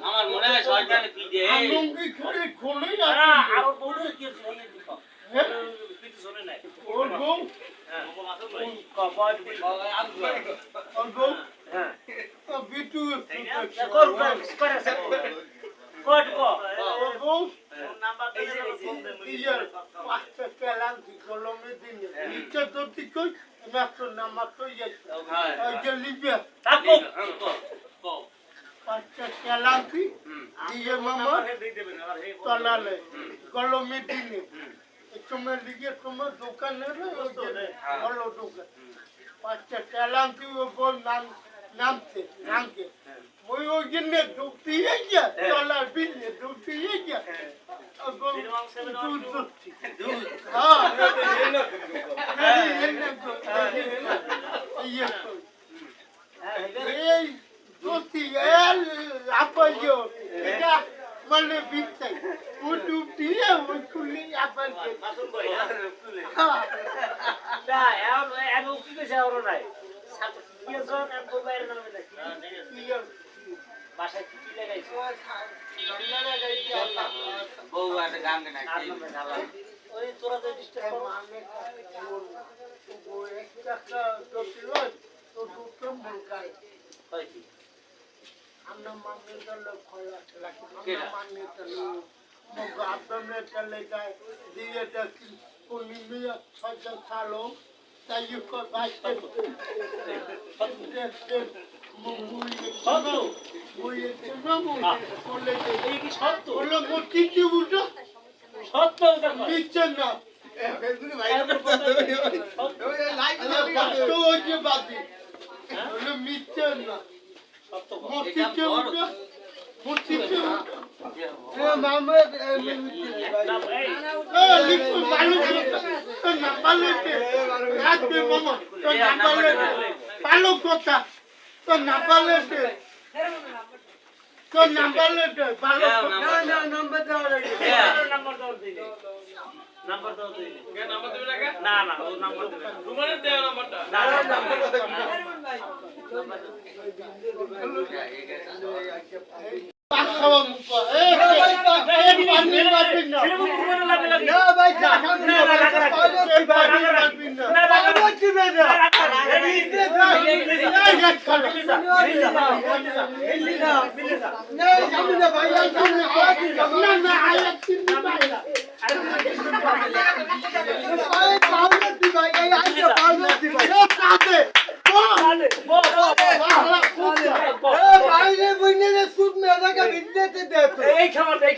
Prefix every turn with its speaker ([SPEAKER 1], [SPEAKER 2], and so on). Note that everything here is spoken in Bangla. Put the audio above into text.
[SPEAKER 1] আমার মনে হয় শয়তানে কি যে
[SPEAKER 2] লুঙ্গি খুলে খুলে
[SPEAKER 1] না আর ওর বউদের কি আছে এই দিক কিছু শুনে নাই
[SPEAKER 2] ওর বউ
[SPEAKER 1] ওই কপাট
[SPEAKER 2] ওর বউ
[SPEAKER 1] হ্যাঁ
[SPEAKER 2] বিটু
[SPEAKER 1] কর করে সে কোট কো
[SPEAKER 2] ওর বউ
[SPEAKER 1] নাম্বার দিয়ে ফোন দে
[SPEAKER 2] ইয়ার পাঁচটা কেলান কলমে দিন নিচে তো ঠিক কই মাত্র নাম্বার তো ইয়ে ওই যে লিবে
[SPEAKER 1] তাকো কো
[SPEAKER 2] পাঁচটা কেলান দিয়ে মামা তলালে কলমে দিনে তোমার লিগে তোমার দোকানে ভালো দোকান পাঁচটা কেলান ওপর নামছে নামছে ওই ওই জন্য ঢুকতে গিয়া তলার বিলে ঢুকতে গিয়া এই দোস্তি মানে বিচ্ছাই ও ডুবতি ওই খুলে আবার
[SPEAKER 1] না এমন কি কইছে ওর নাই কিজন এম মোবাইল নামে নাকি বাসায় কি লাগাইছে
[SPEAKER 2] গান্না লাগাইছে
[SPEAKER 1] বউ একটা গান গায় ওই তোরা যে ডিস্টার্ব করো
[SPEAKER 2] মানে ও একটা দোস্তি তো দুটো মুলকাই
[SPEAKER 1] হয় কি
[SPEAKER 2] আমরা মান্যতার লোক খোলা আমরা মান্যতার লোক মুখ আপনার চলে যায় দিয়ে দেখি পূর্ণিমিয়া ছজা চালো তাই কো বাইতে পালো কথা তো না পালে তো নাম্বার লেটে ভালো না নাম্বার দাও লাগে
[SPEAKER 1] নাম্বার দাও দিই নাম্বার দাও দিই কে নাম্বার দেবে না না ও নাম্বার দেবে তোমার দেও নাম্বারটা না নাম্বার
[SPEAKER 2] পাখাও মুখ এই পানি মারবিন না ছেলে মুখ মনে লাগে লাগে না ভাই না এই পানি মারবিন না না না কি বেদা
[SPEAKER 1] এই খাবার ভাই